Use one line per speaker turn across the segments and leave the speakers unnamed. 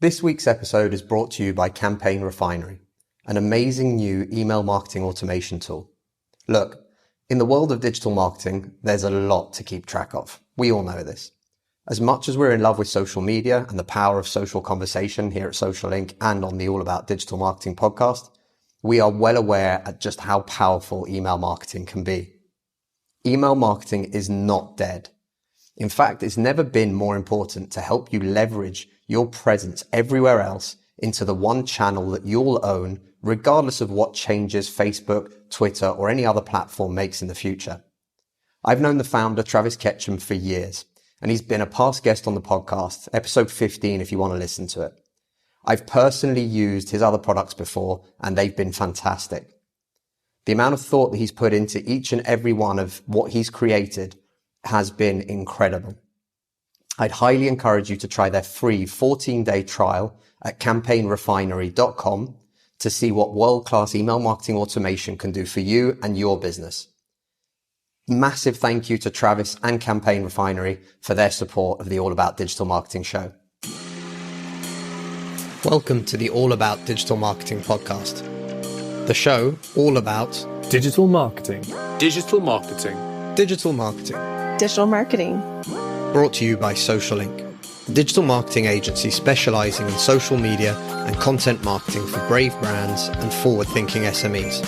This week's episode is brought to you by Campaign Refinery, an amazing new email marketing automation tool. Look, in the world of digital marketing, there's a lot to keep track of. We all know this. As much as we're in love with social media and the power of social conversation here at Social Link and on the All About Digital Marketing podcast, we are well aware at just how powerful email marketing can be. Email marketing is not dead. In fact, it's never been more important to help you leverage your presence everywhere else into the one channel that you'll own, regardless of what changes Facebook, Twitter, or any other platform makes in the future. I've known the founder, Travis Ketchum, for years, and he's been a past guest on the podcast, episode 15 if you want to listen to it. I've personally used his other products before, and they've been fantastic. The amount of thought that he's put into each and every one of what he's created has been incredible. I'd highly encourage you to try their free 14-day trial at campaignrefinery.com to see what world-class email marketing automation can do for you and your business. Massive thank you to Travis and Campaign Refinery for their support of the All About Digital Marketing show. Welcome to the All About Digital Marketing podcast. The show all about
digital marketing.
Digital marketing.
Digital marketing.
Digital marketing.
Brought to you by Social Link, a digital marketing agency specializing in social media and content marketing for brave brands and forward-thinking SMEs.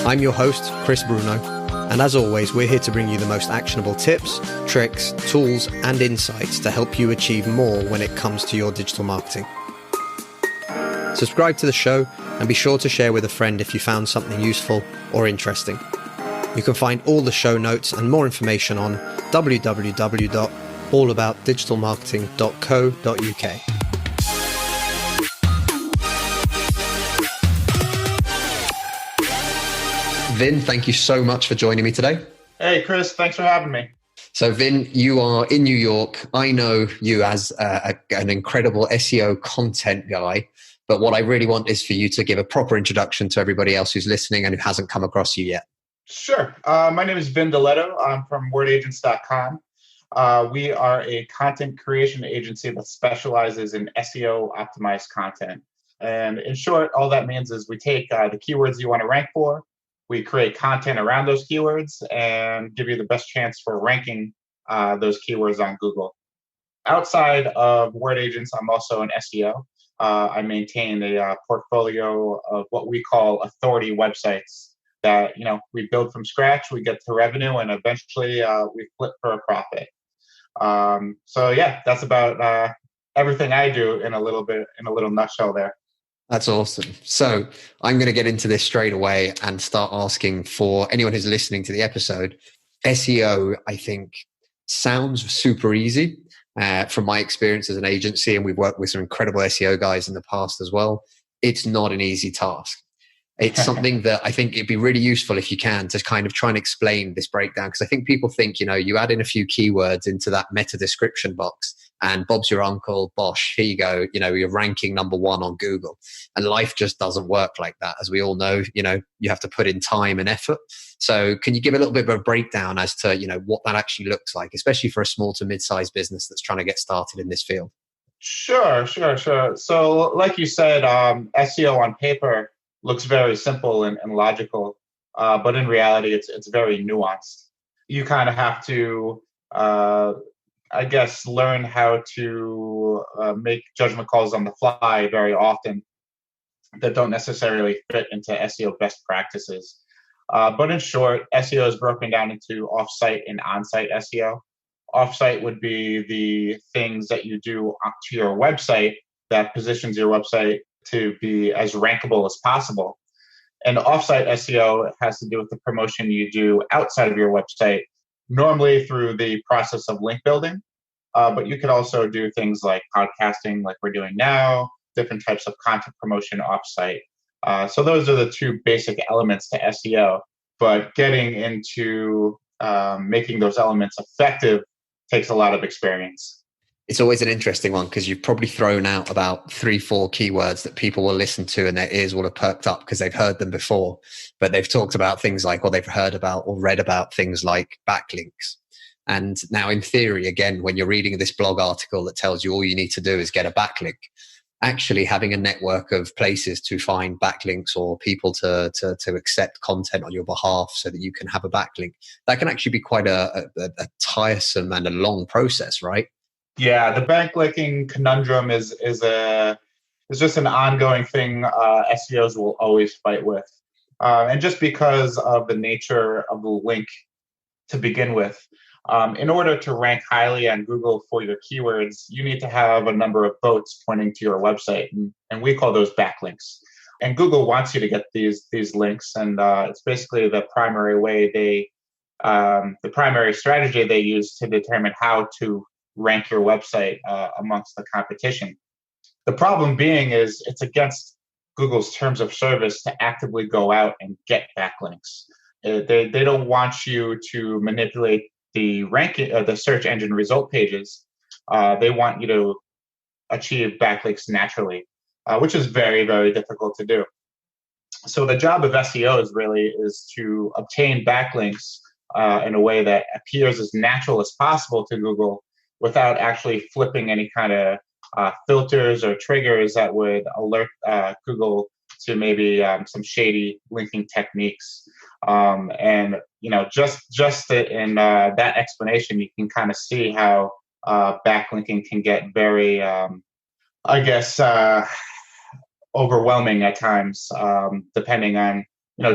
I'm your host, Chris Bruno, and as always, we're here to bring you the most actionable tips, tricks, tools, and insights to help you achieve more when it comes to your digital marketing. Subscribe to the show and be sure to share with a friend if you found something useful or interesting. You can find all the show notes and more information on www.allaboutdigitalmarketing.co.uk. Vin, thank you so much for joining me today.
Hey, Chris, thanks for having me.
So Vin, you are in New York. I know you as an incredible SEO content guy, but what I really want is for you to give a proper introduction to everybody else who's listening and who hasn't come across you yet.
Sure. My name is Vin Deletto. I'm from wordagents.com. We are a content creation agency that specializes in SEO optimized content. And in short, all that means is we take the keywords you want to rank for, we create content around those keywords, and give you the best chance for ranking those keywords on Google. Outside of Word Agents, I'm also an SEO. I maintain a portfolio of what we call authority websites that we build from scratch, we get to revenue, and eventually we flip for a profit. So yeah, that's about everything I do in a little nutshell there.
That's awesome. So I'm going to get into this straight away and start asking for anyone who's listening to the episode. SEO, I think, sounds super easy from my experience as an agency, and we've worked with some incredible SEO guys in the past as well. It's not an easy task. It's something that I think it'd be really useful if you can to kind of try and explain this breakdown. Because I think people think, you add in a few keywords into that meta description box and Bob's your uncle, bosh, here you go, you're ranking number one on Google. And life just doesn't work like that. As we all know, you have to put in time and effort. So can you give a little bit of a breakdown as to, what that actually looks like, especially for a small to mid-sized business that's trying to get started in this field?
Sure. So like you said, SEO on paper looks very simple and logical, but in reality, it's very nuanced. You kind of have to, learn how to make judgment calls on the fly very often that don't necessarily fit into SEO best practices. But in short, SEO is broken down into off-site and on-site SEO. Off-site would be the things that you do to your website that positions your website to be as rankable as possible. And off-site SEO has to do with the promotion you do outside of your website, normally through the process of link building. But you could also do things like podcasting, like we're doing now, different types of content promotion off-site. So those are the two basic elements to SEO. But getting into making those elements effective takes a lot of experience.
It's always an interesting one because you've probably thrown out about 3-4 keywords that people will listen to and their ears will have perked up because they've heard them before, but they've talked about things like, or they've heard about or read about things like backlinks. And now in theory, again, when you're reading this blog article that tells you all you need to do is get a backlink, actually having a network of places to find backlinks or people to accept content on your behalf so that you can have a backlink, that can actually be quite a tiresome and a long process, right?
Yeah, the backlinking conundrum is just an ongoing thing SEOs will always fight with. And just because of the nature of the link to begin with, in order to rank highly on Google for your keywords, you need to have a number of boats pointing to your website, and we call those backlinks. And Google wants you to get these links, and it's basically the primary way the primary strategy they use to determine how to rank your website amongst the competition. The problem being is it's against Google's terms of service to actively go out and get backlinks. They don't want you to manipulate the ranking, the search engine result pages. They want you to achieve backlinks naturally, which is very, very difficult to do. So the job of SEOs really is to obtain backlinks in a way that appears as natural as possible to Google without actually flipping any kind of filters or triggers that would alert Google to maybe some shady linking techniques. And just in that explanation, you can kind of see how backlinking can get very, overwhelming at times, depending on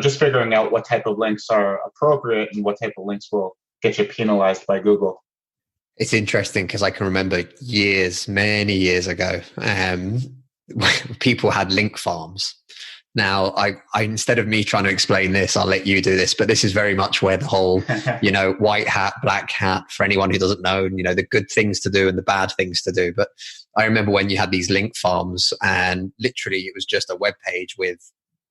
just figuring out what type of links are appropriate and what type of links will get you penalized by Google.
It's interesting because I can remember many years ago, people had link farms. Now, I instead of me trying to explain this, I'll let you do this. But this is very much where the whole, white hat, black hat, for anyone who doesn't know, the good things to do and the bad things to do. But I remember when you had these link farms, and literally it was just a web page with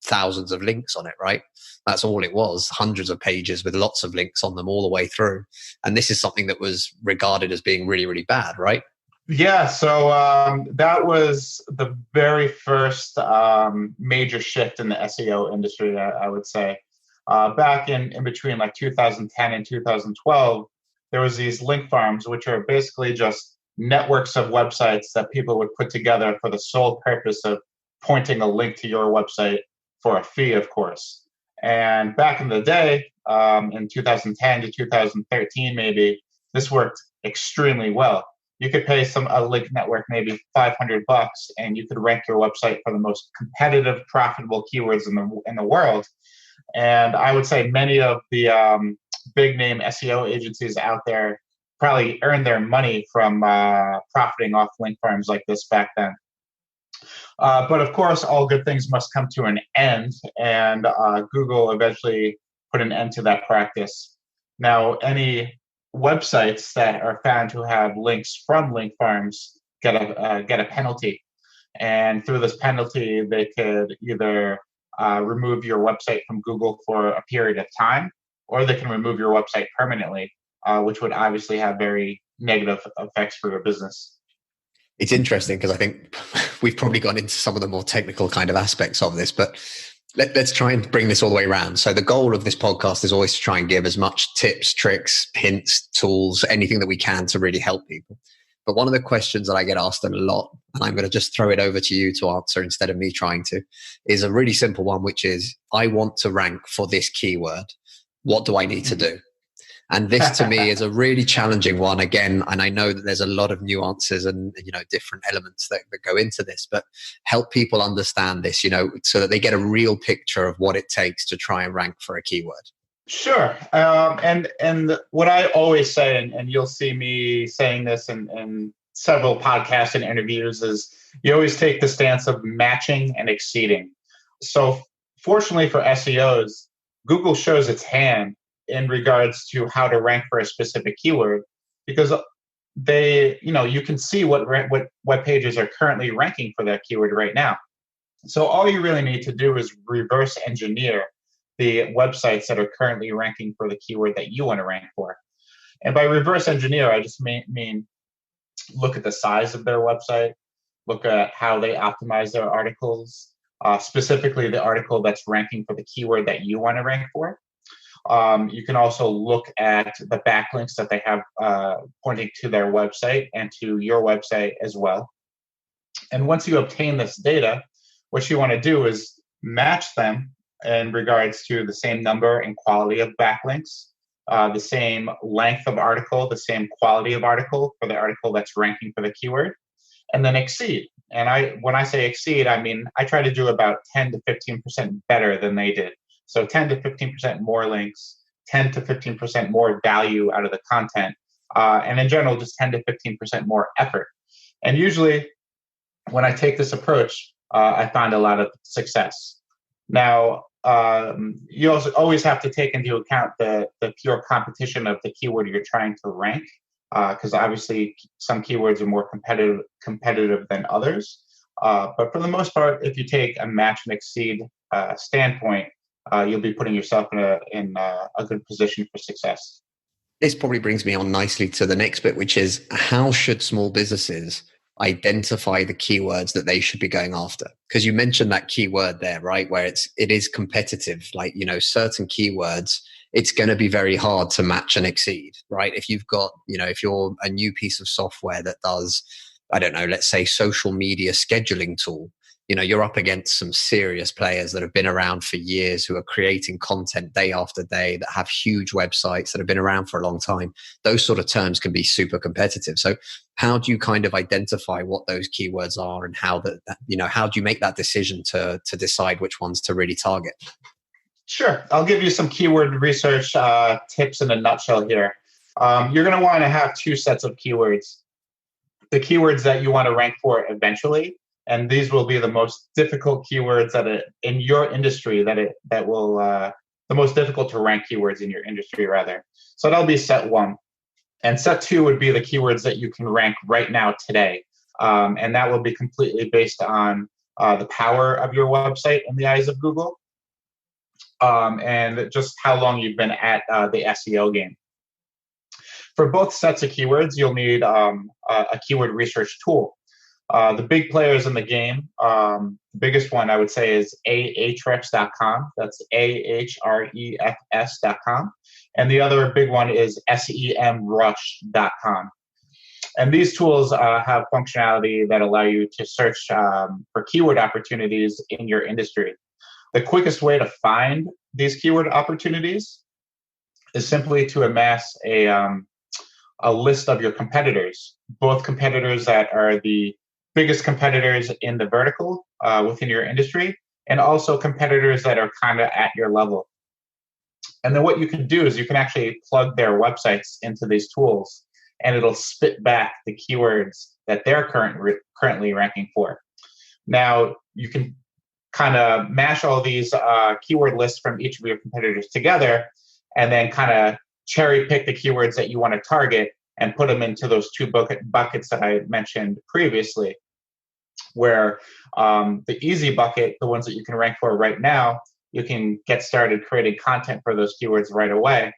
thousands of links on it, right? That's all it was, hundreds of pages with lots of links on them all the way through. And this is something that was regarded as being really, really bad, right?
Yeah, so that was the very first major shift in the SEO industry, I would say. Back in between like 2010 and 2012, there was these link farms, which are basically just networks of websites that people would put together for the sole purpose of pointing a link to your website for a fee, of course. And back in the day, in 2010 to 2013, maybe, this worked extremely well. You could pay a link network maybe $500, and you could rank your website for the most competitive, profitable keywords in the world. And I would say many of the big name SEO agencies out there probably earned their money from profiting off link farms like this back then. But of course, all good things must come to an end, and Google eventually put an end to that practice. Now, any websites that are found to have links from link farms get a penalty, and through this penalty, they could either remove your website from Google for a period of time, or they can remove your website permanently, which would obviously have very negative effects for your business.
It's interesting because I think we've probably gone into some of the more technical kind of aspects of this, but let's try and bring this all the way around. So the goal of this podcast is always to try and give as much tips, tricks, hints, tools, anything that we can to really help people. But one of the questions that I get asked a lot, and I'm going to just throw it over to you to answer instead of me trying to, is a really simple one, which is, I want to rank for this keyword. What do I need to do? And this to me is a really challenging one again. And I know that there's a lot of nuances and, different elements that go into this, but help people understand this, so that they get a real picture of what it takes to try and rank for a keyword.
Sure. And what I always say, and you'll see me saying this in several podcasts and interviews, is you always take the stance of matching and exceeding. So fortunately for SEOs, Google shows its hand in regards to how to rank for a specific keyword, because you can see what web pages are currently ranking for that keyword right now. So all you really need to do is reverse engineer the websites that are currently ranking for the keyword that you want to rank for. And by reverse engineer, I just mean look at the size of their website, look at how they optimize their articles, specifically the article that's ranking for the keyword that you want to rank for. You can also look at the backlinks that they have pointing to their website and to your website as well. And once you obtain this data, what you want to do is match them in regards to the same number and quality of backlinks, the same length of article, the same quality of article for the article that's ranking for the keyword, and then exceed. And when I say exceed, I mean I try to do about 10 to 15% better than they did. So 10 to 15% more links, 10 to 15% more value out of the content, and in general, just 10 to 15% more effort. And usually, when I take this approach, I find a lot of success. Now, you also always have to take into account the pure competition of the keyword you're trying to rank, because obviously some keywords are more competitive than others. But for the most part, if you take a match and exceed standpoint, you'll be putting yourself in a good position for success.
This probably brings me on nicely to the next bit, which is how should small businesses identify the keywords that they should be going after? Because you mentioned that keyword there, right? Where it is competitive, like, certain keywords, it's going to be very hard to match and exceed, right? If you've got, if you're a new piece of software that does, I don't know, let's say social media scheduling tool, you're up against some serious players that have been around for years, who are creating content day after day, that have huge websites that have been around for a long time. Those sort of terms can be super competitive. So how do you kind of identify what those keywords are, and how how do you make that decision to decide which ones to really target?
Sure. I'll give you some keyword research tips in a nutshell here. You're going to want to have two sets of keywords. The keywords that you want to rank for eventually, and these will be the most difficult keywords in your industry, the most difficult to rank keywords in your industry, rather. So that'll be set one. And set two would be the keywords that you can rank right now today. And that will be completely based on the power of your website in the eyes of Google, and just how long you've been at the SEO game. For both sets of keywords, you'll need a keyword research tool. The big players in the game, the biggest one I would say is ahrefs.com. That's ahrefs.com. And the other big one is semrush.com. And these tools have functionality that allow you to search for keyword opportunities in your industry. The quickest way to find these keyword opportunities is simply to amass a list of your competitors, both competitors that are the biggest competitors in the vertical within your industry, and also competitors that are kind of at your level. And then what you can do is you can actually plug their websites into these tools, and it'll spit back the keywords that they're currently ranking for. Now, you can kind of mash all these keyword lists from each of your competitors together, and then kind of cherry pick the keywords that you want to target and put them into those two buckets that I mentioned previously, where the easy bucket, the ones that you can rank for right now, you can get started creating content for those keywords right away.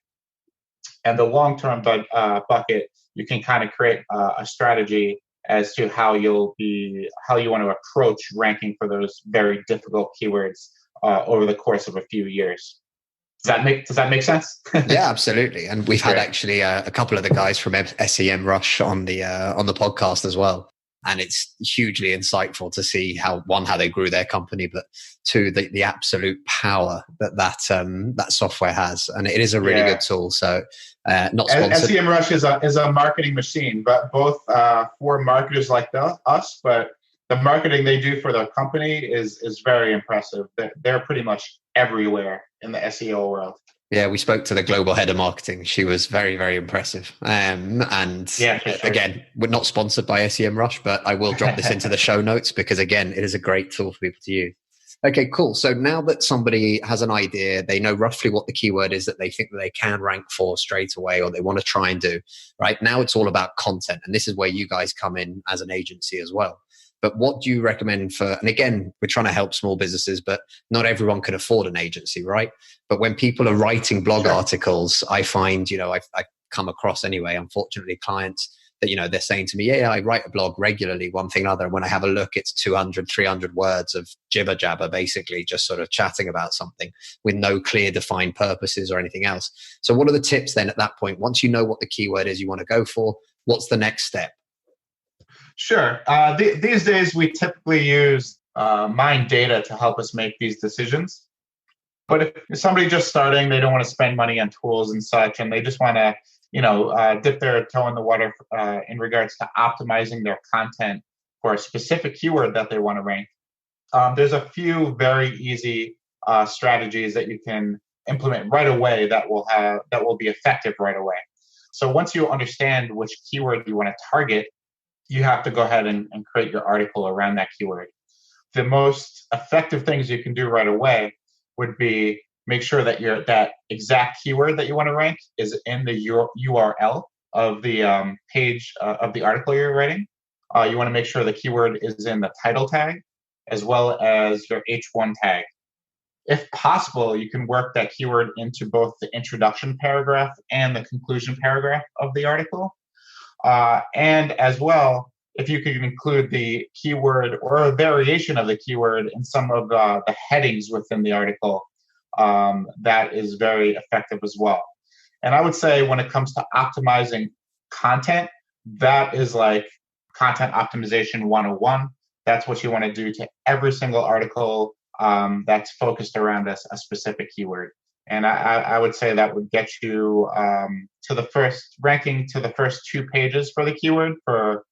And the long-term bucket, you can kind of create a strategy as to how you want to approach ranking for those very difficult keywords over the course of a few years. Does that make sense?
Yeah, absolutely. And we've had actually a couple of the guys from SEMrush on the podcast as well. And it's hugely insightful to see how they grew their company, but two, the absolute power that software has. And it is a really good tool. So not sponsored.
SEMrush is a marketing machine, but both for marketers like us, but the marketing they do for their company is very impressive. They're pretty much everywhere in the SEO world.
Yeah, we spoke to the global head of marketing. She was very, very impressive. Again, we're not sponsored by SEMrush, but I will drop this into the show notes because, again, it is a great tool for people to use. Okay, cool. So now that somebody has an idea, they know roughly what the keyword is that they think that they can rank for straight away, or they want to try and do, right? Now it's all about content. And this is where you guys come in as an agency as well. But what do you recommend for, and again, we're trying to help small businesses, but not everyone can afford an agency, right? But when people are writing blog articles, I find, I've come across anyway, unfortunately, clients, that, they're saying to me, yeah, I write a blog regularly, one thing or other. And when I have a look, it's 200, 300 words of jibber jabber, basically just sort of chatting about something with no clear defined purposes or anything else. So what are the tips then at that point? Once you know what the keyword is you want to go for, what's the next step?
Sure. These days, we typically use Mind Data to help us make these decisions. But if somebody just starting, they don't want to spend money on tools and such, and they just want to, dip their toe in the water in regards to optimizing their content for a specific keyword that they want to rank. There's a few very easy strategies that you can implement right away that will be effective right away. So once you understand which keyword you want to target, you have to go ahead and create your article around that keyword. The most effective things you can do right away would be make sure that that exact keyword that you want to rank is in the URL of the page of the article you're writing. You want to make sure the keyword is in the title tag as well as your H1 tag. If possible, you can work that keyword into both the introduction paragraph and the conclusion paragraph of the article. And as well, if you could include the keyword or a variation of the keyword in some of the headings within the article, that is very effective as well. And I would say when it comes to optimizing content, that is like content optimization 101. That's what you want to do to every single article that's focused around a specific keyword. And I would say that would get you to the first ranking to the first 2 pages for the keyword for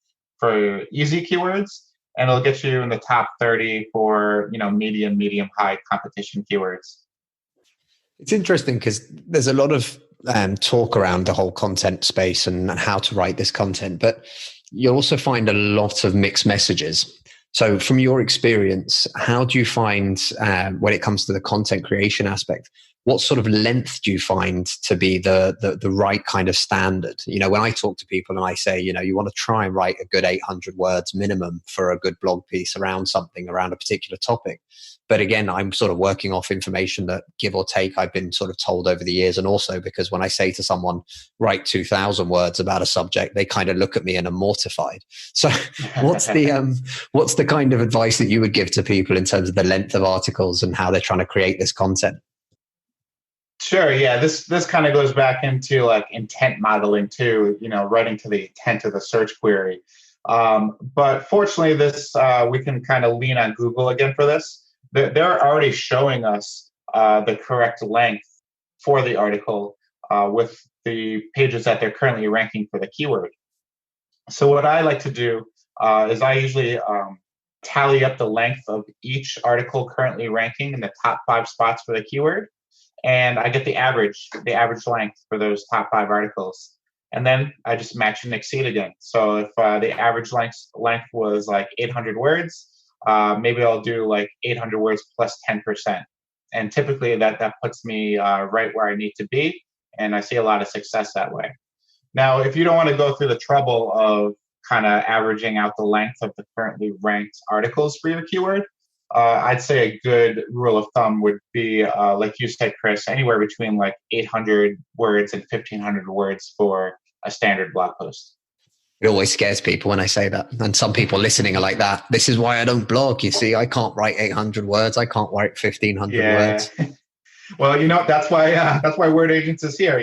easy keywords, and it'll get you in the top 30 for medium high competition keywords.
It's interesting because there's a lot of talk around the whole content space and how to write this content, but you also find a lot of mixed messages. So from your experience, how do you find when it comes to the content creation aspect, what sort of length do you find to be the right kind of standard? When I talk to people and I say, you want to try and write a good 800 words minimum for a good blog piece around a particular topic. But again, I'm sort of working off information that, give or take, I've been sort of told over the years. And also because when I say to someone, write 2,000 words about a subject, they kind of look at me and are mortified. So what's the kind of advice that you would give to people in terms of the length of articles and how they're trying to create this content?
Sure. Yeah. This kind of goes back into like intent modeling too, writing to the intent of the search query. But fortunately, we can kind of lean on Google again for this. They're already showing us the correct length for the article with the pages that they're currently ranking for the keyword. So what I like to do is I usually tally up the length of each article currently ranking in the top 5 spots for the keyword. And I get the average length for those top 5 articles. And then I just match and exceed again. So if the average length was like 800 words, maybe I'll do like 800 words plus 10%. And typically that puts me right where I need to be. And I see a lot of success that way. Now, if you don't want to go through the trouble of kind of averaging out the length of the currently ranked articles for your keyword, I'd say a good rule of thumb would be, like you said, Chris, anywhere between like 800 words and 1,500 words for a standard blog post.
It always scares people when I say that. And some people listening are like that. This is why I don't blog. You see, I can't write 800 words. I can't write 1,500 words.
Well, that's why Word Agents is here,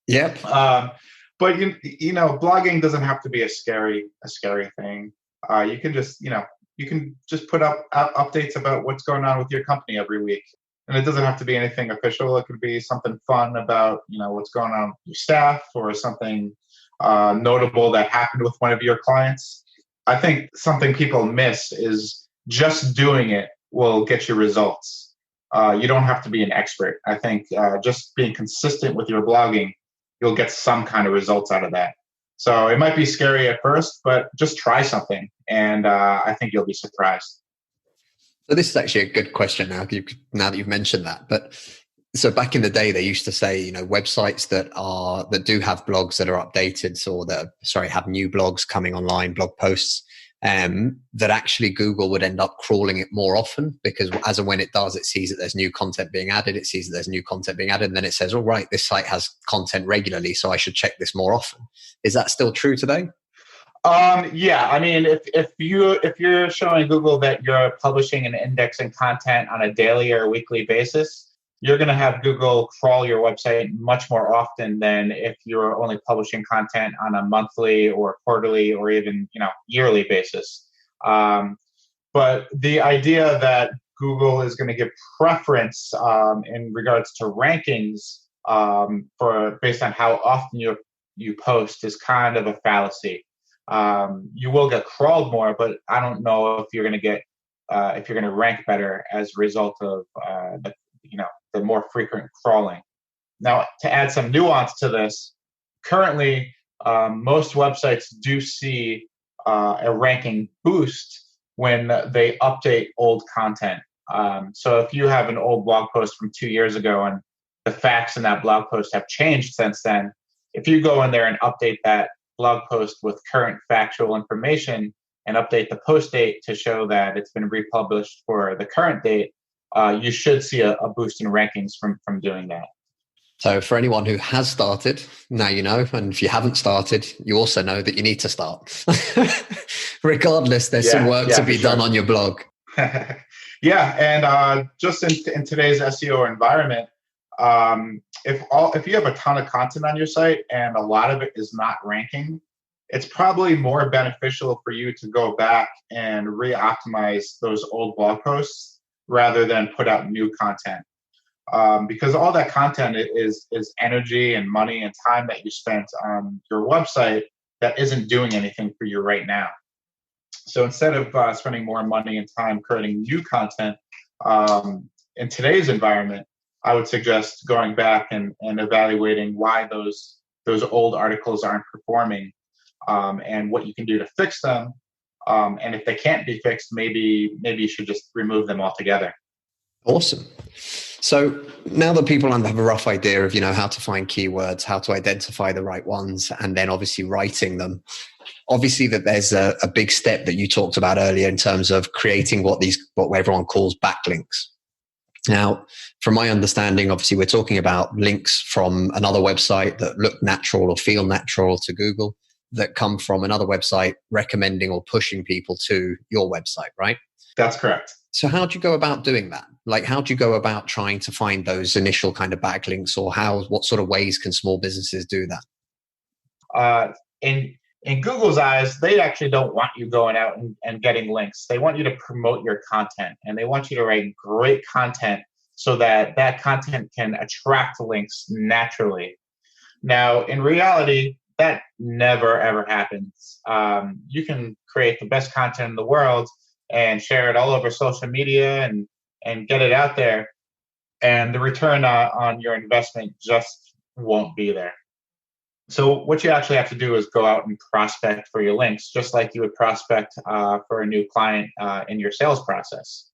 Yep.
But blogging doesn't have to be a scary thing. You can just put up updates about what's going on with your company every week. And it doesn't have to be anything official. It could be something fun about, what's going on with your staff or something notable that happened with one of your clients. I think something people miss is just doing it will get you results. You don't have to be an expert. I think just being consistent with your blogging, you'll get some kind of results out of that. So it might be scary at first, but just try something. And I think you'll be surprised.
So this is actually a good question now that you've mentioned that. But so back in the day, they used to say, websites that do have blogs that are updated or have new blogs coming online, blog posts, that actually Google would end up crawling it more often because as and when it does, it sees that there's new content being added. And then it says, all right, this site has content regularly, so I should check this more often. Is that still true today?
Yeah, I mean, if you're showing Google that you're publishing and indexing content on a daily or weekly basis, you're going to have Google crawl your website much more often than if you're only publishing content on a monthly or quarterly or even yearly basis. Um, but the idea that Google is going to give preference in regards to rankings for based on how often you post is kind of a fallacy. You will get crawled more, but I don't know if you're going to get if you're going to rank better as a result of the more frequent crawling. Now, to add some nuance to this, currently most websites do see a ranking boost when they update old content. So if you have an old blog post from 2 years ago and the facts in that blog post have changed since then, if you go in there and update that blog post with current factual information and update the post date to show that it's been republished for the current date, you should see a boost in rankings from doing that.
So for anyone who has started, now you know, and if you haven't started, you also know that you need to start. Regardless, there's some work to be done on your blog.
Yeah, and just in today's SEO environment, if you have a ton of content on your site and a lot of it is not ranking, it's probably more beneficial for you to go back and re-optimize those old blog posts rather than put out new content. Because all that content is energy and money and time that you spent on your website that isn't doing anything for you right now. So instead of spending more money and time creating new content in today's environment, I would suggest going back and evaluating why those old articles aren't performing and what you can do to fix them. And if they can't be fixed, maybe you should just remove them altogether.
Awesome. So now that people have a rough idea of, how to find keywords, how to identify the right ones, and then obviously writing them, obviously that there's a big step that you talked about earlier in terms of creating what everyone calls backlinks. Now, from my understanding, obviously we're talking about links from another website that look natural or feel natural to Google that come from another website recommending or pushing people to your website, right?
That's correct.
So how do you go about doing that? Like, how do you go about trying to find those initial kind of backlinks, or what sort of ways can small businesses do
that? In Google's eyes, they actually don't want you going out and getting links. They want you to promote your content, and they want you to write great content so that content can attract links naturally. Now, in reality, that never, ever happens. You can create the best content in the world and share it all over social media and get it out there, and the return on your investment just won't be there. So what you actually have to do is go out and prospect for your links, just like you would prospect for a new client in your sales process.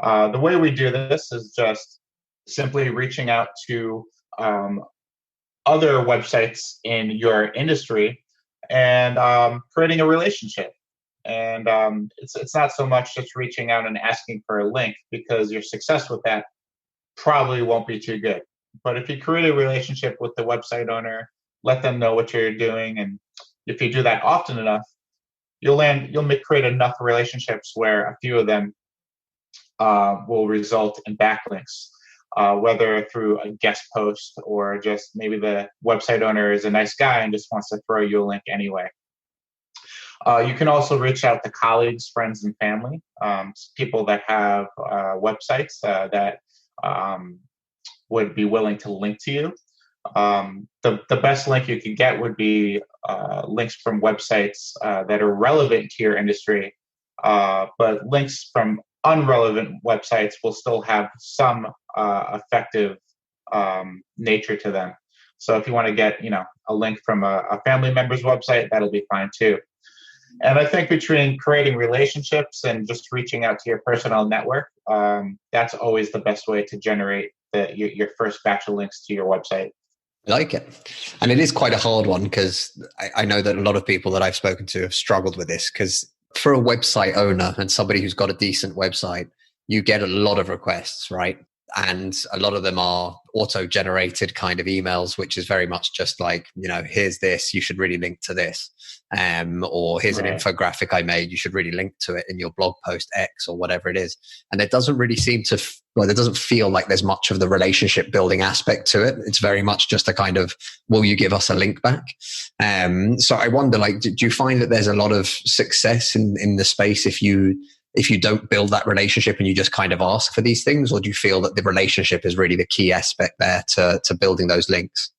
The way we do this is just simply reaching out to other websites in your industry and creating a relationship. And it's not so much just reaching out and asking for a link, because your success with that probably won't be too good. But if you create a relationship with the website owner, let them know what you're doing, and if you do that often enough, you'll create enough relationships where a few of them will result in backlinks, whether through a guest post or just maybe the website owner is a nice guy and just wants to throw you a link anyway. You can also reach out to colleagues, friends, and family, people that have websites that would be willing to link to you. The best link you could get would be links from websites that are relevant to your industry, but links from unrelevant websites will still have some effective nature to them. So if you want to get a link from a family member's website, that'll be fine too. And I think between creating relationships and just reaching out to your personal network, that's always the best way to generate your first batch of links to your website.
I like it. And it is quite a hard one, because I know that a lot of people that I've spoken to have struggled with this, because for a website owner and somebody who's got a decent website, you get a lot of requests, right? and a lot of them are auto-generated kind of emails, which is very much just like, here's this, you should really link to this, or here's an
Right.
infographic I made, you should really link to it in your blog post X or whatever it is. And it doesn't really seem to, it doesn't feel like there's much of the relationship building aspect to it. It's very much just a kind of, will you give us a link back? So I wonder, like, do you find that there's a lot of success in the space if you don't build that relationship and you just kind of ask for these things, or do you feel that the relationship is really the key aspect there to building those links?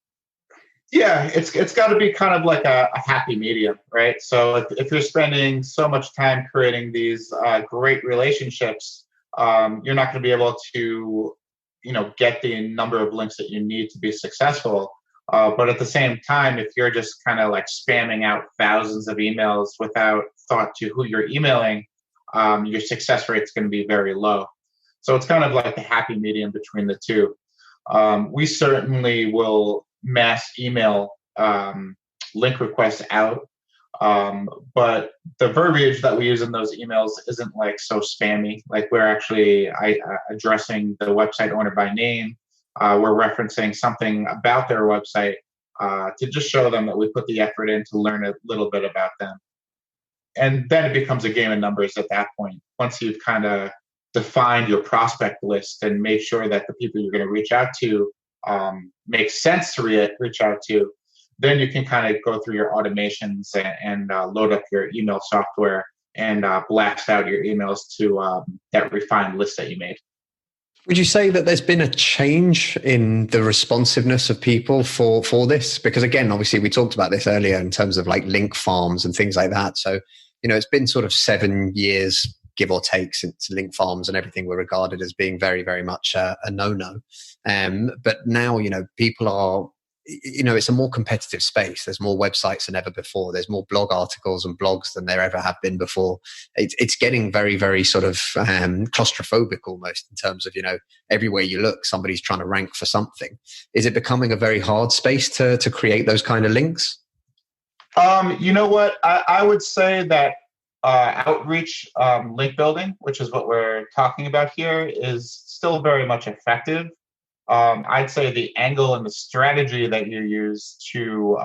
Yeah, it's got to be kind of like a happy medium, right? So if you're spending so much time creating these great relationships, you're not going to be able to, get the number of links that you need to be successful. But at the same time, if you're just kind of like spamming out thousands of emails without thought to who you're emailing, your success rate is going to be very low. So it's kind of like the happy medium between the two. We certainly will mass email link requests out, but the verbiage that we use in those emails isn't like so spammy. Like we're actually addressing the website owner by name. We're referencing something about their website to just show them that we put the effort in to learn a little bit about them. And then it becomes a game of numbers at that point. Once you've kind of defined your prospect list and made sure that the people you're going to reach out to make sense to reach out to, then you can kind of go through your automations and load up your email software and blast out your emails to that refined list that you made.
Would you say that there's been a change in the responsiveness of people for this? Because again, obviously we talked about this earlier in terms of like link farms and things like that. So, it's been sort of 7 years, give or take, since link farms and everything were regarded as being very, very much a no-no. But now, people are, it's a more competitive space. There's more websites than ever before. There's more blog articles and blogs than there ever have been before. It's getting very, very sort of claustrophobic almost in terms of, everywhere you look, somebody's trying to rank for something. Is it becoming a very hard space to create those kind of links?
You know what? I would say that outreach link building, which is what we're talking about here, is still very much effective. I'd say the angle and the strategy that you use to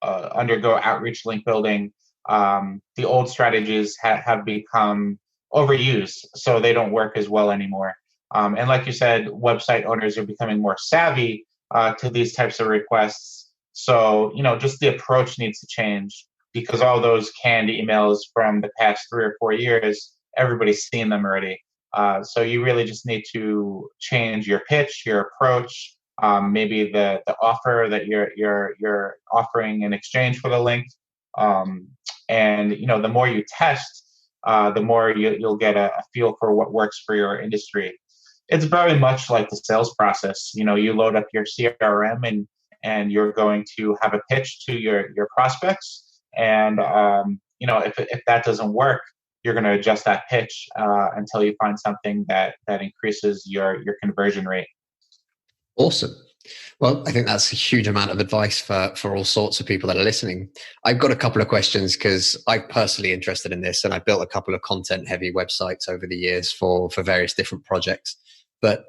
undergo outreach link building, the old strategies have become overused, so they don't work as well anymore. And like you said, website owners are becoming more savvy to these types of requests. So, just the approach needs to change, because all those canned emails from the past 3 or 4 years, everybody's seen them already. So you really just need to change your pitch, your approach, maybe the offer that you're offering in exchange for the link. And the more you test, the more you'll get a feel for what works for your industry. It's very much like the sales process. You load up your CRM and you're going to have a pitch to your prospects. And if that doesn't work, you're going to adjust that pitch until you find something that increases your conversion rate.
Awesome. Well, I think that's a huge amount of advice for all sorts of people that are listening. I've got a couple of questions because I'm personally interested in this, and I've built a couple of content-heavy websites over the years for various different projects. But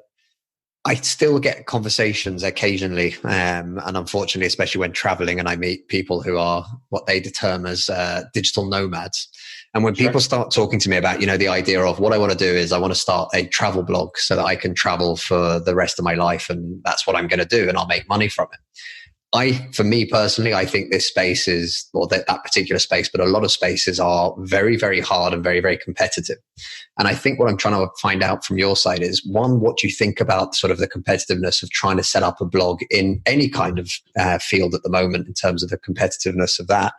I still get conversations occasionally, and unfortunately, especially when traveling, and I meet people who are what they term as digital nomads. And when people start talking to me about, the idea of what I want to do is I want to start a travel blog so that I can travel for the rest of my life, and that's what I'm going to do, and I'll make money from it. For me personally, I think this space is, or that particular space, but a lot of spaces are very, very hard and very, very competitive. And I think what I'm trying to find out from your side is, one, what do you think about sort of the competitiveness of trying to set up a blog in any kind of field at the moment in terms of the competitiveness of that?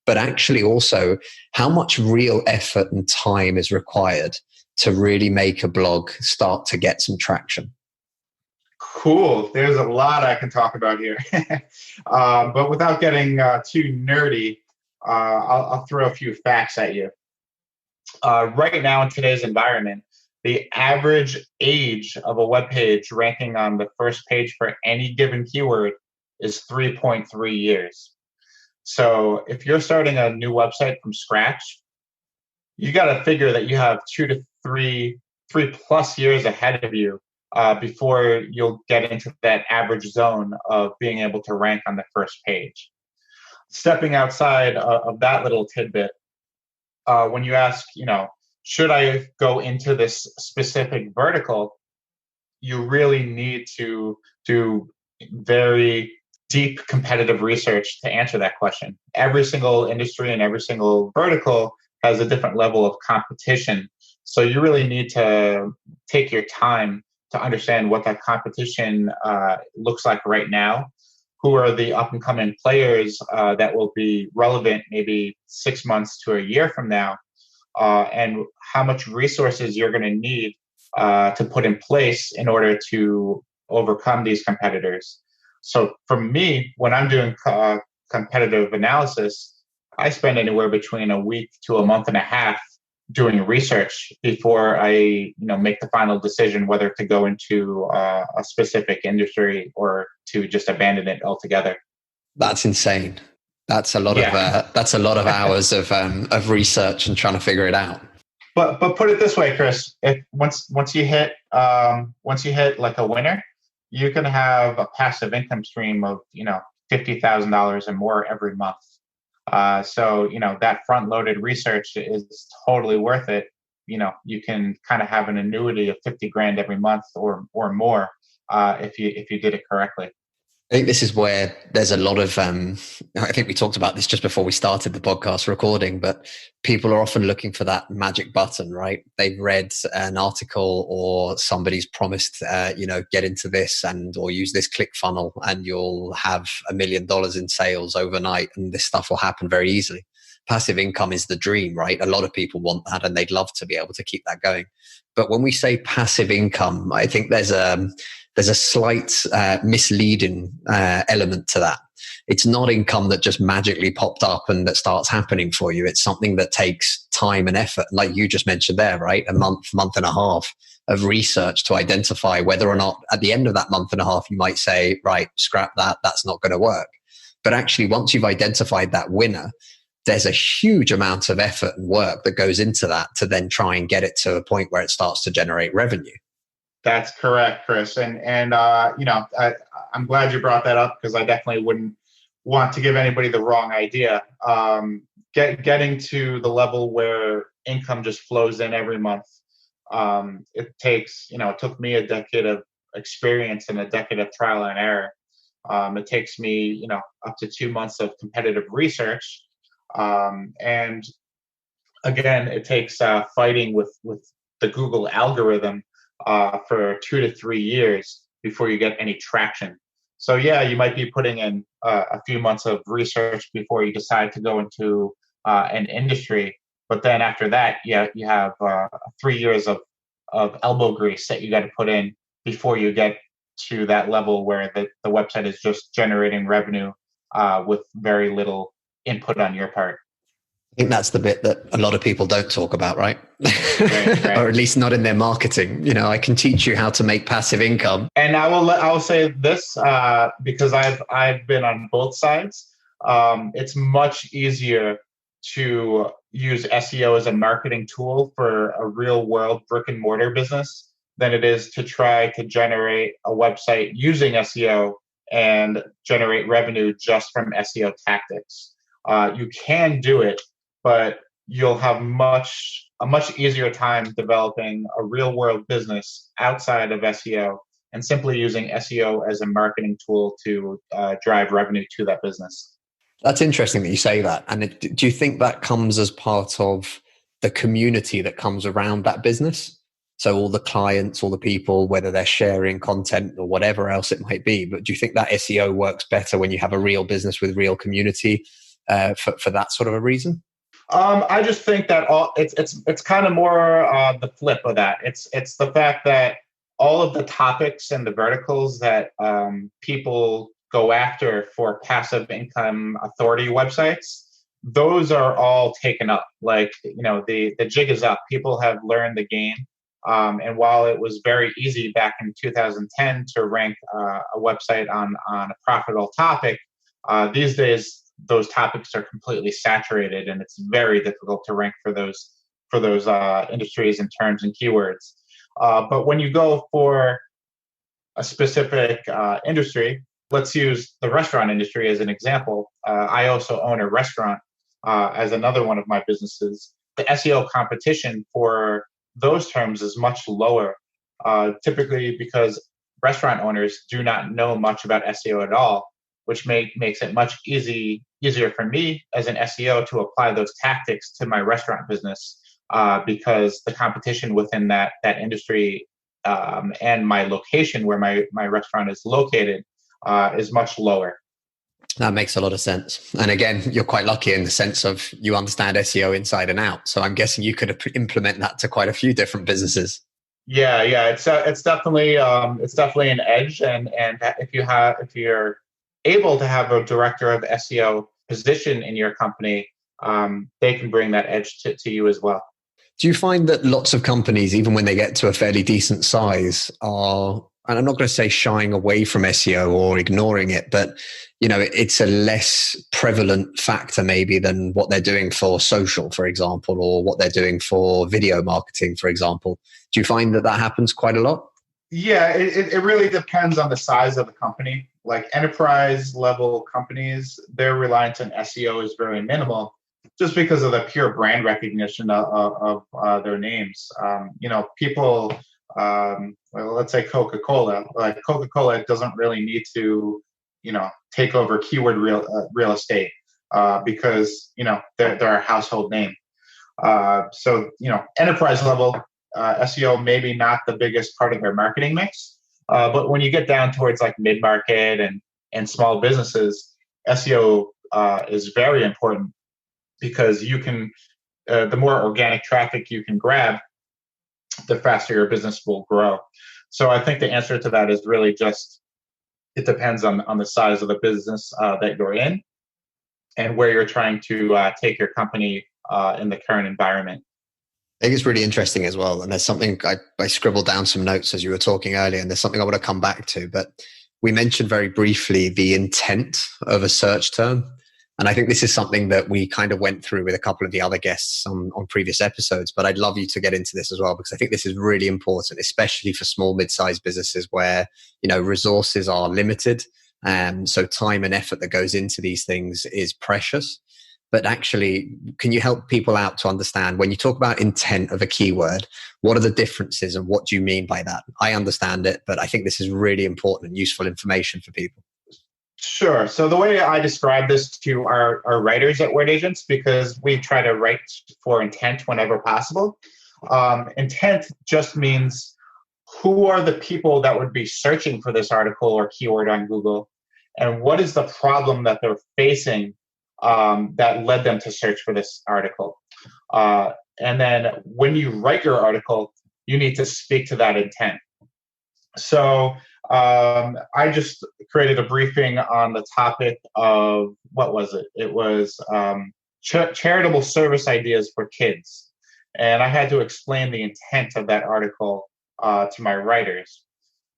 But actually also how much real effort and time is required to really make a blog start to get some traction?
Cool. There's a lot I can talk about here. But without getting too nerdy, I'll throw a few facts at you. Right now in today's environment, the average age of a web page ranking on the first page for any given keyword is 3.3 years. So if you're starting a new website from scratch, you got to figure that you have 2 to 3+ years ahead of you before you'll get into that average zone of being able to rank on the first page. Stepping outside of that little tidbit, when you ask, should I go into this specific vertical, you really need to do very deep competitive research to answer that question. Every single industry and every single vertical has a different level of competition. So you really need to take your time to understand what that competition looks like right now. Who are the up and coming players that will be relevant maybe 6 months to a year from now, and how much resources you're going to need to put in place in order to overcome these competitors. So for me, when I'm doing competitive analysis, I spend anywhere between a week to a month and a half doing research before I make the final decision whether to go into a specific industry or to just abandon it altogether.
That's insane. That's a lot of hours of research and trying to figure it out.
But put it this way, Chris, if once you hit like a winner, you can have a passive income stream of $50,000 and more every month. So that front loaded research is totally worth it. You can kind of have an annuity of 50 grand every month or more if you did it correctly.
I think this is where there's a lot of, I think we talked about this just before we started the podcast recording, but people are often looking for that magic button, right? They've read an article or somebody's promised, get into this or use this click funnel and you'll have $1 million in sales overnight and this stuff will happen very easily. Passive income is the dream, right? A lot of people want that and they'd love to be able to keep that going. But when we say passive income, I think there's a slight misleading element to that. It's not income that just magically popped up and that starts happening for you. It's something that takes time and effort, like you just mentioned there, right? A month and a half of research to identify whether or not at the end of that month and a half, you might say, right, scrap that, that's not going to work. But actually, once you've identified that winner, there's a huge amount of effort and work that goes into that to then try and get it to a point where it starts to generate revenue.
That's correct, Chris. And I'm glad you brought that up because I definitely wouldn't want to give anybody the wrong idea. Getting to the level where income just flows in every month. It took me a decade of experience and a decade of trial and error. It takes me, up to 2 months of competitive research. And again, it takes fighting with the Google algorithm for 2 to 3 years before you get any traction. So yeah, you might be putting in a few months of research before you decide to go into an industry. But then after that, you have 3 years of elbow grease that you got to put in before you get to that level where the website is just generating revenue with very little input on your part.
I think that's the bit that a lot of people don't talk about, right?
Right.
Or at least not in their marketing. I can teach you how to make passive income.
And I will say this because I've been on both sides. It's much easier to use SEO as a marketing tool for a real world brick and mortar business than it is to try to generate a website using SEO and generate revenue just from SEO tactics. You can do it, but you'll have a much easier time developing a real world business outside of SEO and simply using SEO as a marketing tool to drive revenue to that business.
That's interesting that you say that. And do you think that comes as part of the community that comes around that business? So all the clients, all the people, whether they're sharing content or whatever else it might be. But do you think that SEO works better when you have a real business with real community for that sort of a reason?
I just think that it's kind of more the flip of that. It's the fact that all of the topics and the verticals that people go after for passive income authority websites, those are all taken up. Like, the jig is up. People have learned the game. And while it was very easy back in 2010 to rank a website on a profitable topic, these days those topics are completely saturated, and it's very difficult to rank for those industries and terms and keywords. But when you go for a specific industry. Let's use the restaurant industry as an example. I also own a restaurant as another one of my businesses. The SEO competition for those terms is much lower, typically because restaurant owners do not know much about SEO at all, which makes it much easier for me as an SEO to apply those tactics to my restaurant business, because the competition within that industry and my location where my restaurant is located is much lower.
That makes a lot of sense. And again, you're quite lucky in the sense of you understand SEO inside and out. So I'm guessing you could implement that to quite a few different businesses.
Yeah, it's definitely an edge, and if you're able to have a director of SEO position in your company, they can bring that edge to you as well.
Do you find that lots of companies, even when they get to a fairly decent size, are, and I'm not going to say shying away from SEO or ignoring it, but it's a less prevalent factor maybe than what they're doing for social, for example, or what they're doing for video marketing, for example? Do you find that happens quite a lot?
Yeah, it really depends on the size of the company. Like enterprise level companies, their reliance on SEO is very minimal, just because of the pure brand recognition of their names. People, well, let's say Coca-Cola. Like Coca-Cola doesn't really need to, take over keyword real estate because they're a household name. So enterprise level SEO maybe not the biggest part of their marketing mix, but when you get down towards like mid market and small businesses, SEO is very important, because you can, the more organic traffic you can grab, the faster your business will grow. So I think the answer to that is really just, it depends on the size of the business that you're in and where you're trying to take your company in the current environment.
I think it's really interesting as well. And there's something I scribbled down some notes as you were talking earlier, and there's something I want to come back to, but we mentioned very briefly the intent of a search term. And I think this is something that we kind of went through with a couple of the other guests on previous episodes, but I'd love you to get into this as well, because I think this is really important, especially for small, mid-sized businesses where, resources are limited. So time and effort that goes into these things is precious. But actually, can you help people out to understand, when you talk about intent of a keyword, what are the differences and what do you mean by that? I understand it, but I think this is really important and useful information for people.
Sure. So the way I describe this to our writers at Word Agents, because we try to write for intent whenever possible. Intent just means, who are the people that would be searching for this article or keyword on Google, and what is the problem that they're facing that led them to search for this article. And then when you write your article, you need to speak to that intent. So I just created a briefing on the topic of, what was it? It was charitable service ideas for kids. And I had to explain the intent of that article to my writers.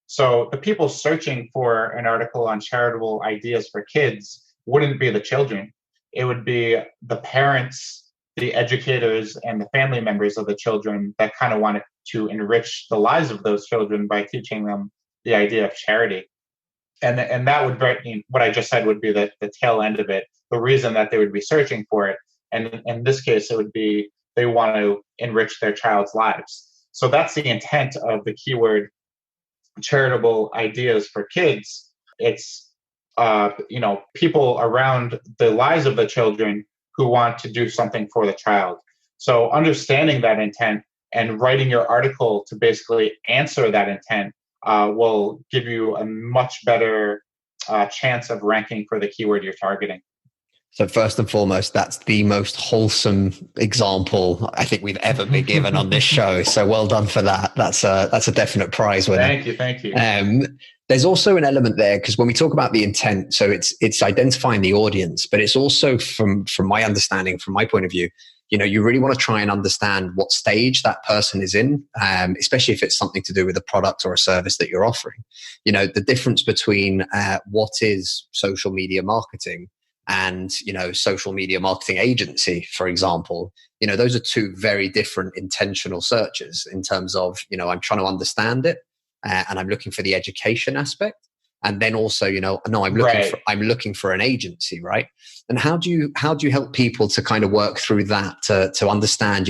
So the people searching for an article on charitable ideas for kids wouldn't be the children. It would be the parents, the educators, and the family members of the children that kind of wanted to enrich the lives of those children by teaching them the idea of charity. And that would be, what I just said would be the tail end of it, the reason that they would be searching for it. And in this case, it would be they want to enrich their child's lives. So that's the intent of the keyword charitable ideas for kids. It's people around the lives of the children who want to do something for the child. So understanding that intent and writing your article to basically answer that intent will give you a much better chance of ranking for the keyword you're targeting.
So first and foremost, that's the most wholesome example I think we've ever been given on this show. So well done for that. That's a definite prize winner.
Thank you.
There's also an element there, because when we talk about the intent, so it's identifying the audience, but it's also from my understanding, from my point of view, you really want to try and understand what stage that person is in, especially if it's something to do with a product or a service that you're offering. The difference between what is social media marketing and, social media marketing agency, for example, those are two very different intentional searches in terms of, I'm trying to understand it. and I'm looking for the education aspect. And then also, no,
Right.
I'm looking for an agency, right? And how do you help people to kind of work through that to understand,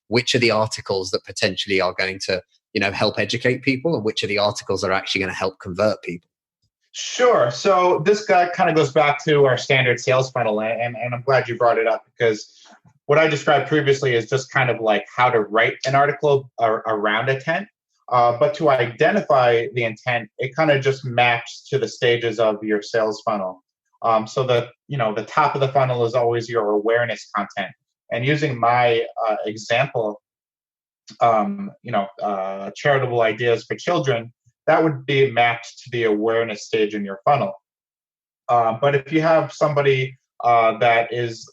which are the articles that potentially are going to, help educate people, and which are the articles that are actually going to help convert people?
Sure. So this guy kind of goes back to our standard sales funnel, and I'm glad you brought it up, because what I described previously is just kind of like how to write an article around intent. But to identify the intent, it kind of just maps to the stages of your sales funnel. So the top of the funnel is always your awareness content. And using my example, charitable ideas for children, that would be mapped to the awareness stage in your funnel. But if you have somebody that is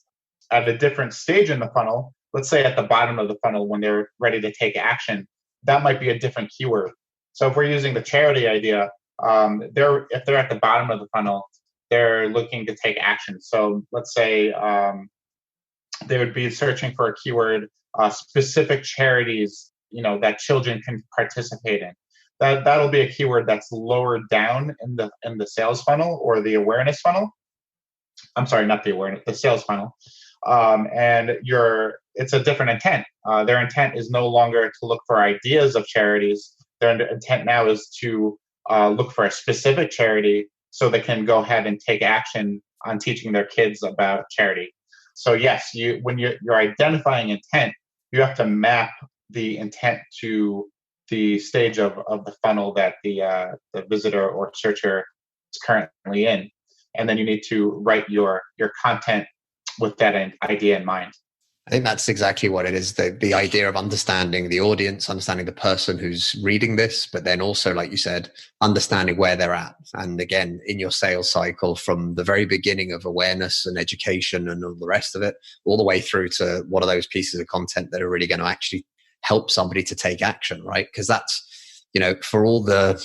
at a different stage in the funnel, let's say at the bottom of the funnel when they're ready to take action, that might be a different keyword. So if we're using the charity idea, if they're at the bottom of the funnel, they're looking to take action. So let's say they would be searching for a keyword, specific charities, that children can participate in. That'll be a keyword that's lower down in the sales funnel or the awareness funnel. I'm sorry, not the awareness, the sales funnel. And it's a different intent. Their intent is no longer to look for ideas of charities. Their intent now is to look for a specific charity so they can go ahead and take action on teaching their kids about charity. So yes, when you're identifying intent, you have to map the intent to the stage of the funnel that the visitor or searcher is currently in. And then you need to write your content with that idea in mind.
I think that's exactly what it is. The idea of understanding the audience, understanding the person who's reading this, but then also, like you said, understanding where they're at. And again, in your sales cycle, from the very beginning of awareness and education and all the rest of it, all the way through to what are those pieces of content that are really going to actually help somebody to take action, right? Because that's, for all the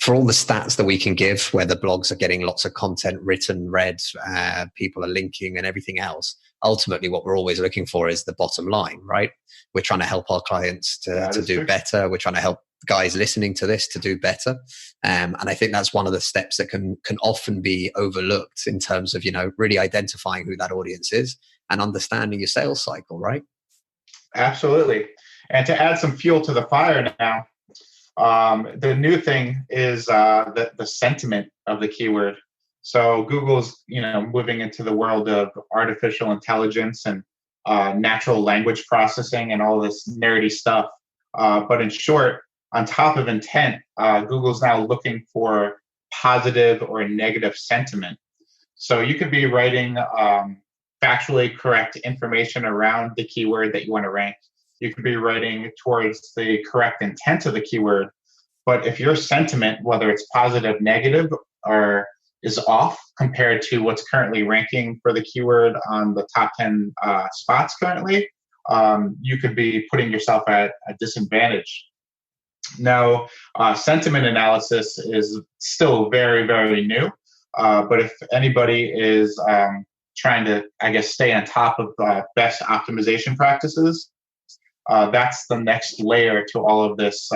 stats that we can give, where the blogs are getting lots of content written, read, people are linking and everything else, ultimately what we're always looking for is the bottom line, right? We're trying to help our clients to do true. Better. We're trying to help guys listening to this to do better. And I think that's one of the steps that can often be overlooked in terms of, really identifying who that audience is and understanding your sales cycle, right?
Absolutely. And to add some fuel to the fire now, the new thing is the sentiment of the keyword. So Google's, moving into the world of artificial intelligence and natural language processing and all this nerdy stuff. But in short, on top of intent, Google's now looking for positive or negative sentiment. So you could be writing factually correct information around the keyword that you want to rank. You could be writing towards the correct intent of the keyword. But if your sentiment, whether it's positive, negative, or is off compared to what's currently ranking for the keyword on the top 10 spots currently, you could be putting yourself at a disadvantage. Now, sentiment analysis is still very, very new. But if anybody is trying to, stay on top of best optimization practices, that's the next layer to all of this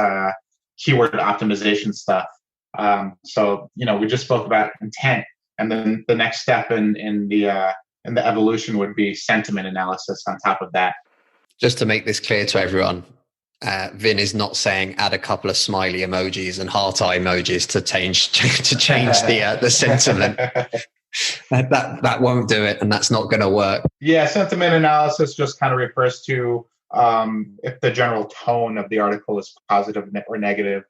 keyword optimization stuff. So we just spoke about intent, and then the next step in the evolution would be sentiment analysis on top of that.
Just to make this clear to everyone, Vin is not saying add a couple of smiley emojis and heart eye emojis to change the sentiment. That won't do it, and that's not going to work.
Yeah, sentiment analysis just kind of refers to if the general tone of the article is positive or negative.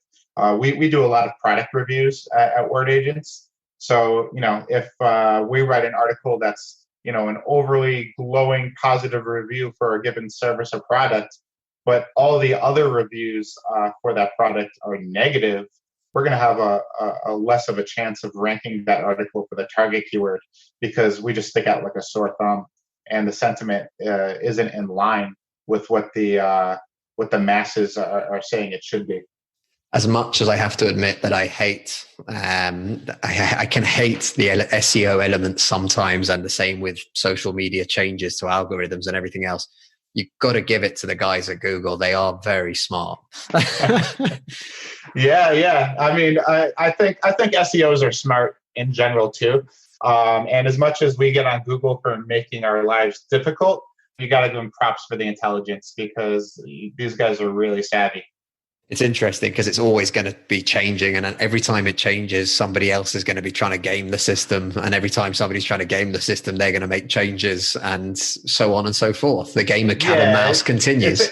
We do a lot of product reviews at Word Agents. So, if we write an article that's, an overly glowing positive review for a given service or product, but all the other reviews for that product are negative, we're going to have a less of a chance of ranking that article for the target keyword, because we just stick out like a sore thumb and the sentiment isn't in line with what the masses are saying it should be.
As much as I have to admit that I hate, I can hate the SEO elements sometimes, and the same with social media changes to algorithms and everything else. you've got to give it to the guys at Google. They are very smart.
Yeah. I mean, I think SEOs are smart in general too. And as much as we get on Google for making our lives difficult, you got to give them props for the intelligence, because these guys are really savvy.
It's interesting because it's always going to be changing, and every time it changes, somebody else is going to be trying to game the system, and every time somebody's trying to game the system, they're going to make changes, and so on and so forth. The game of cat and mouse continues.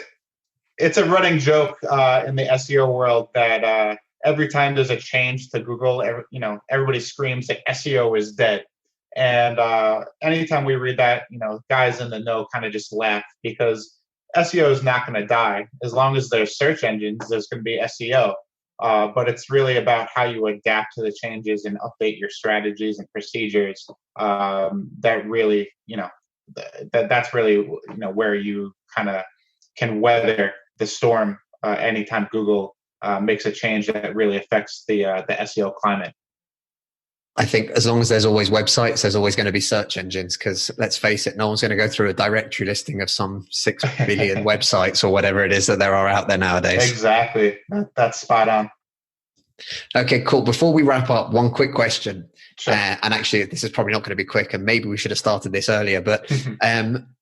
It's a running joke in the SEO world that every time there's a change to Google, everybody screams that SEO is dead. And anytime we read that, guys in the know kind of just laugh, because SEO is not going to die. As long as there's search engines, there's going to be SEO. But it's really about how you adapt to the changes and update your strategies and procedures. That really, that's really, where you kind of can weather the storm anytime Google makes a change that really affects the SEO climate.
I think as long as there's always websites, there's always going to be search engines, because let's face it, no one's going to go through a directory listing of some 6 billion websites or whatever it is that there are out there nowadays.
Exactly. That's spot on.
Okay, cool. Before we wrap up, one quick question.
Sure.
And actually, this is probably not going to be quick, and maybe we should have started this earlier, but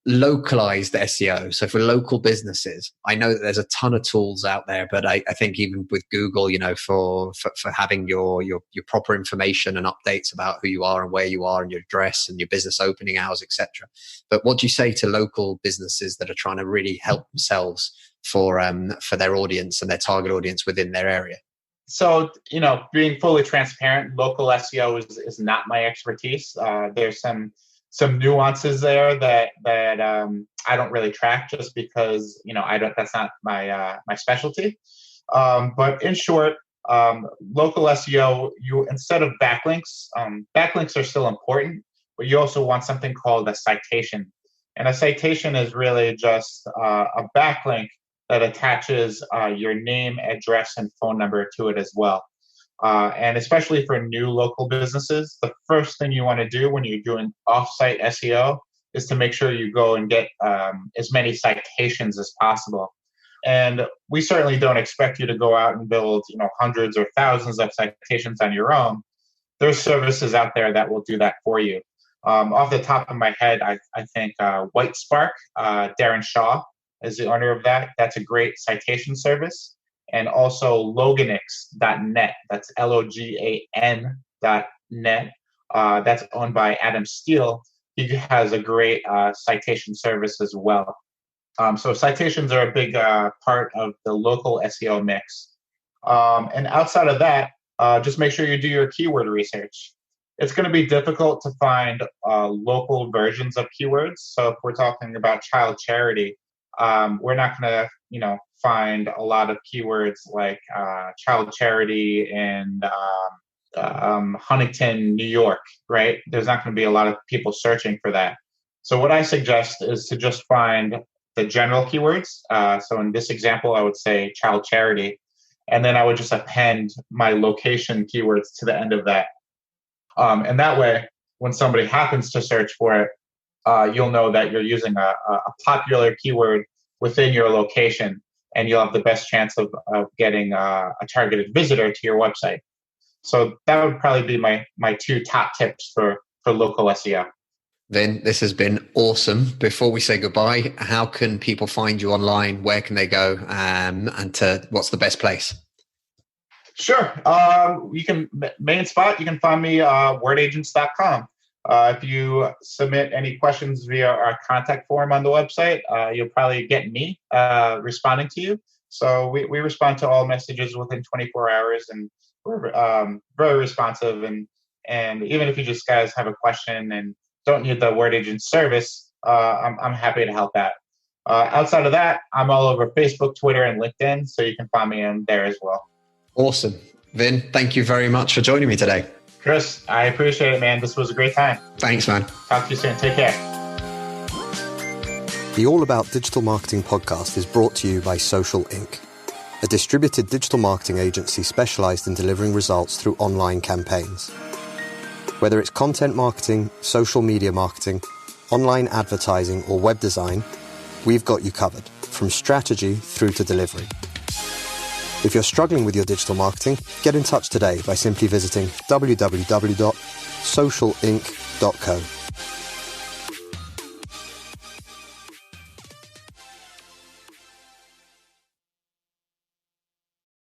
localized SEO. So for local businesses, I know that there's a ton of tools out there, but I think even with Google, for having your proper information and updates about who you are and where you are and your address and your business opening hours, etc. But what do you say to local businesses that are trying to really help themselves for their audience and their target audience within their area?
So, being fully transparent, local SEO is not my expertise. There's some nuances there that I don't really track, just because that's not my specialty. But in short, local SEO, you, instead of backlinks, backlinks are still important, but you also want something called a citation. And a citation is really just a backlink that attaches your name, address, and phone number to it as well. And especially for new local businesses, the first thing you want to do when you're doing off-site SEO is to make sure you go and get as many citations as possible. And we certainly don't expect you to go out and build, hundreds or thousands of citations on your own. There's services out there that will do that for you. Off the top of my head, I think Whitespark, Darren Shaw is the owner of that. That's a great citation service. And also Loganix.net. That's LOGAN.net. That's owned by Adam Steele. He has a great citation service as well. So citations are a big part of the local SEO mix. And outside of that, just make sure you do your keyword research. It's going to be difficult to find local versions of keywords. So if we're talking about child charity, we're not going to, find a lot of keywords like child charity in Huntington, New York, right? There's not going to be a lot of people searching for that. So what I suggest is to just find the general keywords. So in this example, I would say child charity, and then I would just append my location keywords to the end of that. And that way, when somebody happens to search for it, you'll know that you're using a popular keyword within your location, and you'll have the best chance of getting a targeted visitor to your website. So that would probably be my 2 top tips for local SEO.
Vin, this has been awesome. Before we say goodbye, how can people find you online? Where can they go? And what's the best place?
Sure. Main spot, you can find me wordagents.com. If you submit any questions via our contact form on the website, you'll probably get me responding to you. So we respond to all messages within 24 hours, and we're very responsive. And even if you just guys have a question and don't need the Word Agent service, I'm happy to help out. Outside of that, I'm all over Facebook, Twitter, and LinkedIn, so you can find me in there as well. Awesome.
Vin, thank you very much for joining me today.
Chris, I appreciate it, man. This was a great time.
Thanks, man.
Talk to you soon. Take care.
The All About Digital Marketing podcast is brought to you by Social Inc., a distributed digital marketing agency specialized in delivering results through online campaigns. Whether it's content marketing, social media marketing, online advertising, or web design, we've got you covered, from strategy through to delivery. If you're struggling with your digital marketing, get in touch today by simply visiting www.socialinc.co.